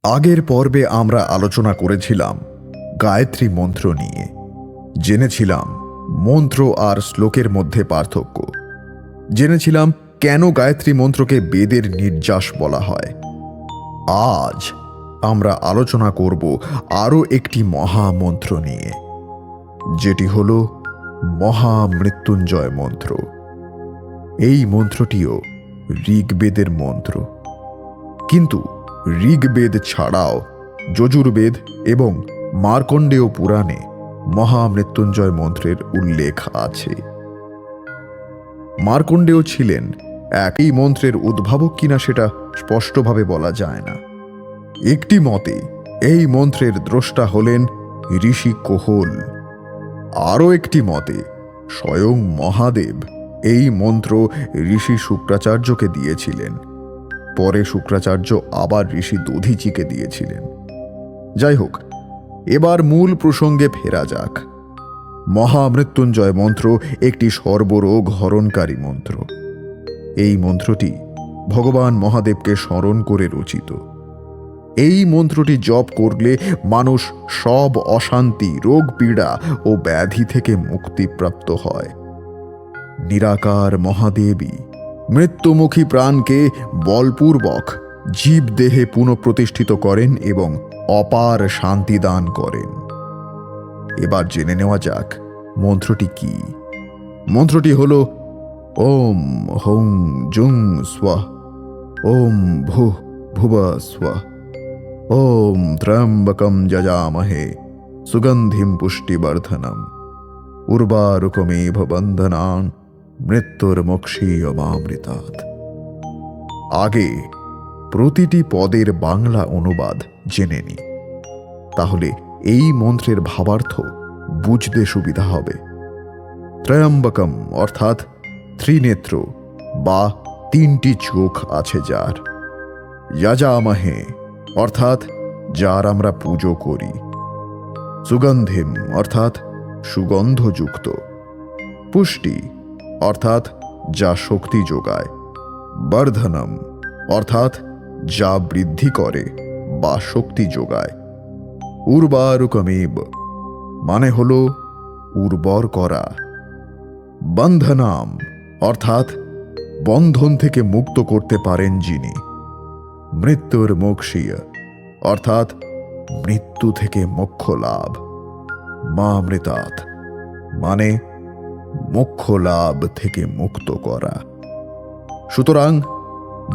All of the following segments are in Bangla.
আগের পর্বে আমরা আলোচনা করেছিলাম গায়ত্রী মন্ত্র নিয়ে। জেনেছিলাম মন্ত্র আর শ্লোকের মধ্যে পার্থক্য। জেনেছিলাম কেন গায়ত্রী মন্ত্রকে বেদের নির্যাস বলা হয়। আজ আমরা আলোচনা করব আরও একটি মহামন্ত্র নিয়ে, যেটি হল মহামৃত্যুঞ্জয় মন্ত্র। এই মন্ত্রটিও ঋগ্বেদের মন্ত্র, কিন্তু ঋগ্বেদ ছাড়াও যজুর্বেদ এবং মার্কণ্ডেয় পুরাণে মহামৃত্যুঞ্জয় মন্ত্রের উল্লেখ আছে। মার্কণ্ডেয় ছিলেন একই মন্ত্রের উদ্ভাবক কিনা সেটা স্পষ্টভাবে বলা যায় না। একটি মতে এই মন্ত্রের দ্রষ্টা হলেন ঋষি কোহল। আরও একটি মতে স্বয়ং মহাদেব এই মন্ত্র ঋষি শুক্রাচার্যকে দিয়েছিলেন। পরে শুক্রাচার্য আবার ঋষি দধিচিকে দিয়েছিলেন। যাই হোক, এবার মূল প্রসঙ্গে ফেরা যাক। মহামৃত্যুঞ্জয় মন্ত্র একটি সর্বরোগ হরণকারী মন্ত্র। এই মন্ত্রটি ভগবান মহাদেবকে স্মরণ করে রচিত। এই মন্ত্রটি জপ করলে মানুষ সব অশান্তি, রোগ, পীড়া ও ব্যাধি থেকে মুক্তিপ্রাপ্ত হয়। নিরাকার মহাদেবী মৃত্যুমুখী প্রাণকে বলপূর্বক জীব দেহে পুনঃপ্রতিষ্ঠিত করেন এবং অপার শান্তি দান করেন। এবার জেনে নেওয়া যাক মন্ত্রটি কি। মন্ত্রটি হল ওম হং জুং স্বাহ, ওম ভুঃ ভুবঃ স্বাহ, ওম ত্র্যম্বকম যজামহে সুগন্ধিম পুষ্টিবর্ধনম উর্বারুকমেভ বন্ধনান মৃত্যুর্মোক্ষীয়মামৃতাৎ। আগে প্রতিটি পদের বাংলা অনুবাদ জেনে নি, তাহলে এই মন্ত্রের ভাবার্থ বুঝতে সুবিধা হবে। ত্রয়ম্বকম অর্থাৎ ত্রিনেত্র বা তিনটি চোখ আছে যার। যজামহে অর্থাৎ যার আমরা পুজো করি। সুগন্ধিম অর্থাৎ সুগন্ধযুক্ত। পুষ্টি অর্থাৎ যা শক্তি যোগায়। বর্ধনম অর্থাৎ যা বৃদ্ধি করে বা শক্তি যোগায়। উর্বারুকমেব মানে হল উর্বর করা। বন্ধনাম অর্থাৎ বন্ধন থেকে মুক্ত করতে পারেন যিনি। মৃত্যুর মোক্ষীয় অর্থাৎ মৃত্যু থেকে মোক্ষ লাভ। মামৃতাৎ মানে মোক্ষ লাভ থেকে মুক্ত করা। সুতরাং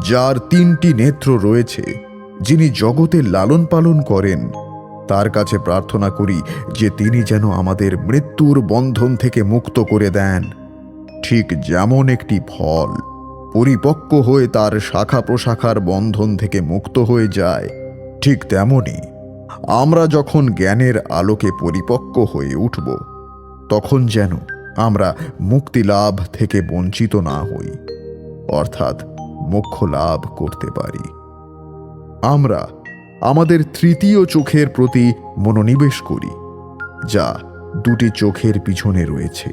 যার তিনটি নেত্র রয়েছে, যিনি জগতে লালন পালন করেন, তার কাছে প্রার্থনা করি যে তিনি যেন আমাদের মৃত্যুর বন্ধন থেকে মুক্ত করে দেন। ঠিক যেমন একটি ফল পরিপক্ক হয়ে তার শাখা প্রশাখার বন্ধন থেকে মুক্ত হয়ে যায়, ঠিক তেমনি আমরা যখন জ্ঞানের আলোকে পরিপক্ক হয়ে উঠব, তখন যেন আমরা মুক্তি লাভ থেকে বঞ্চিত না হই, অর্থাৎ মোক্ষ লাভ করতে পারি। আমরা আমাদের তৃতীয় চোখের প্রতি মনোনিবেশ করি, যা দুটি চোখের পিছনে রয়েছে,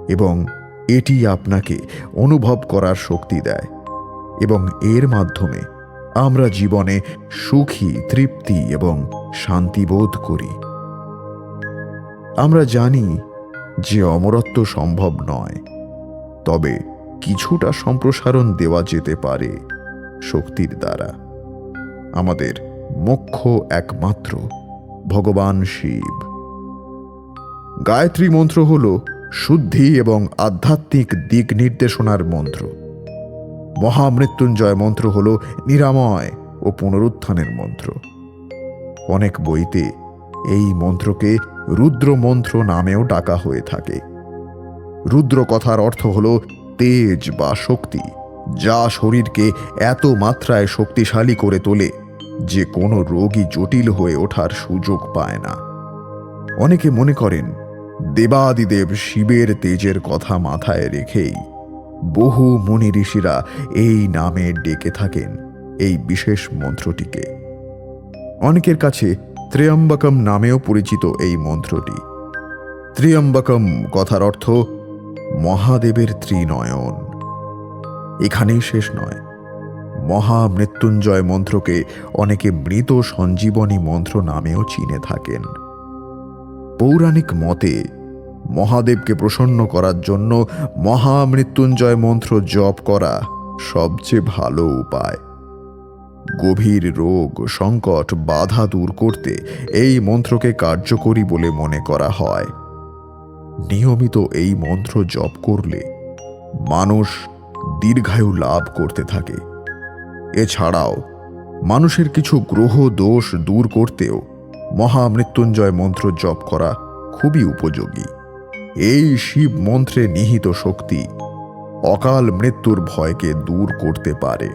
এবং এটি আপনাকে অনুভব করার শক্তি দেয়, এবং এর মাধ্যমে আমরা জীবনে সুখী, তৃপ্তি এবং শান্তিবোধ করি। আমরা জানি যে অমরত্ব সম্ভব নয়, তবে কিছুটা সম্প্রসারণ দেওয়া যেতে পারে শক্তির দ্বারা। আমাদের মোক্ষ একমাত্র ভগবান শিব। গায়ত্রী মন্ত্র হল শুদ্ধি এবং আধ্যাত্মিক দিক নির্দেশনার মন্ত্র। মহামৃত্যুঞ্জয় মন্ত্র হল নিরাময় ও পুনরুত্থানের মন্ত্র। অনেক বইতে এই মন্ত্রকে রুদ্র মন্ত্র নামেও ডাকা হয়ে থাকে। রুদ্র কথার অর্থ হল তেজ বা শক্তি, যা শরীরকে এত মাত্রায় শক্তিশালী করে তোলে যে কোনো রোগী জটিল হয়ে ওঠার সুযোগ পায় না। অনেকে মনে করেন দেবাদিদেব শিবের তেজের কথা মাথায় রেখেই বহু মুনি ঋষিরা এই নামে ডেকে থাকেন এই বিশেষ মন্ত্রটিকে। অনেকের কাছে ত্র্যম্বকম নামেও পরিচিত এই মন্ত্রটি। ত্র্যম্বকম কথার অর্থ মহাদেবের ত্রিনয়ন। এখানেই শেষ নয়, মহামৃত্যুঞ্জয় মন্ত্রকে অনেকে মৃত সঞ্জীবনী মন্ত্র নামেও চিনে থাকেন। পৌরাণিক মতে মহাদেবকে প্রসন্ন করার জন্য মহামৃত্যুঞ্জয় মন্ত্র জপ করা সবচেয়ে ভালো উপায়। গভীর রোগ, সংকট, বাধা দূর করতে এই মন্ত্রকে কার্যকরী বলে মনে করা হয়। নিয়মিত এই মন্ত্র জপ করলে মানুষ দীর্ঘায়ু লাভ করতে থাকে। এছাড়াও মানুষের কিছু গ্রহ দোষ দূর করতেও মহামৃত্যুঞ্জয় মন্ত্র জপ করা খুবই উপযোগী। এই শিব মন্ত্রে নিহিত শক্তি অকাল মৃত্যুর ভয়কে দূর করতে পারে।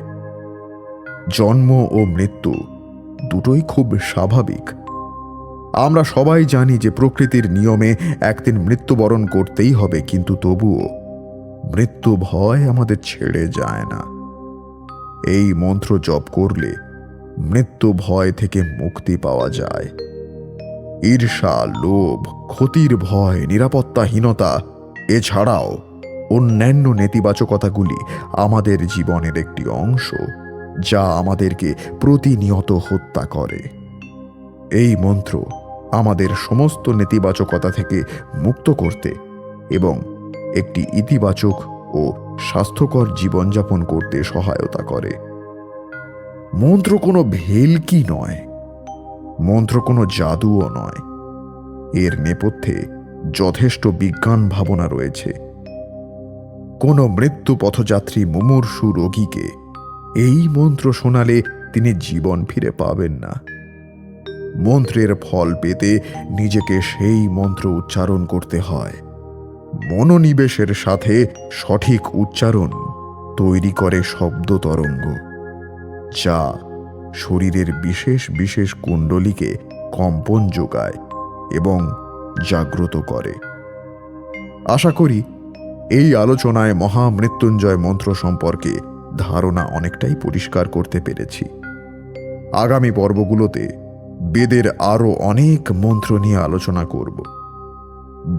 জন্ম ও মৃত্যু দুটোই খুব স্বাভাবিক। আমরা সবাই জানি যে প্রকৃতির নিয়মে একদিন মৃত্যুবরণ করতেই হবে, কিন্তু তবুও মৃত্যু ভয় আমাদের ছেড়ে যায় না। এই মন্ত্র জপ করলে মৃত্যু ভয় থেকে মুক্তি পাওয়া যায়। ঈর্ষা, লোভ, ক্ষতির ভয়, নিরাপত্তাহীনতা এছাড়াও অন্যান্য নেতিবাচকতাগুলি আমাদের জীবনের একটি অংশ, যা আমাদেরকে প্রতিনিয়ত হত্যা করে। এই মন্ত্র আমাদের সমস্ত নেতিবাচকতা থেকে মুক্ত করতে এবং একটি ইতিবাচক ও স্বাস্থ্যকর জীবনযাপন করতে সহায়তা করে। মন্ত্র কোনো ভেলকি নয়, মন্ত্র কোনো জাদুও নয়। এর নেপথ্যে যথেষ্ট বিজ্ঞান ভাবনা রয়েছে। কোনো মৃত্যু পথযাত্রী মুমূর্ষু রোগীকে এই মন্ত্র শোনালে তিনি জীবন ফিরে পাবেন না। মন্ত্রের ফল পেতে নিজেকে সেই মন্ত্র উচ্চারণ করতে হয়। মনোনিবেশের সাথে সঠিক উচ্চারণ তৈরি করে শব্দ তরঙ্গ, যা শরীরের বিশেষ বিশেষ কুণ্ডলীকে কম্পন যোগায় এবং জাগ্রত করে। আশা করি এই আলোচনায় মহামৃত্যুঞ্জয় মন্ত্র সম্পর্কে ধারণা অনেকটাই পরিষ্কার করতে পেরেছি। আগামী পর্বগুলোতে বেদের আরও অনেক মন্ত্র নিয়ে আলোচনা করব।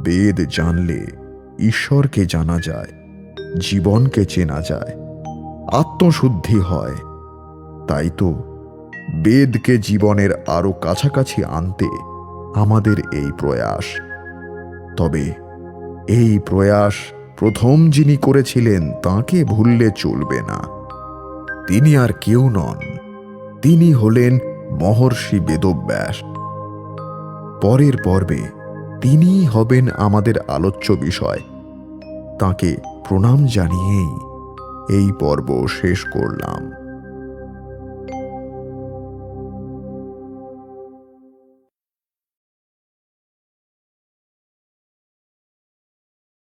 বেদ জানলে ঈশ্বরকে জানা যায়, জীবনকে চেনা যায়, আত্মশুদ্ধি হয়। তাই তো বেদকে জীবনের আরও কাছাকাছি আনতে আমাদের এই প্রয়াস। তবে এই প্রয়াস প্রথম যিনি করেছিলেন তাঁকে ভুললে চলবে না। তিনি আর কেউ নন, তিনি হলেন মহর্ষি বেদব্যাস। পরের পর্বে তিনিই হবেন আমাদের আলোচ্য বিষয়। তাঁকে প্রণাম জানিয়েই এই পর্ব শেষ করলাম।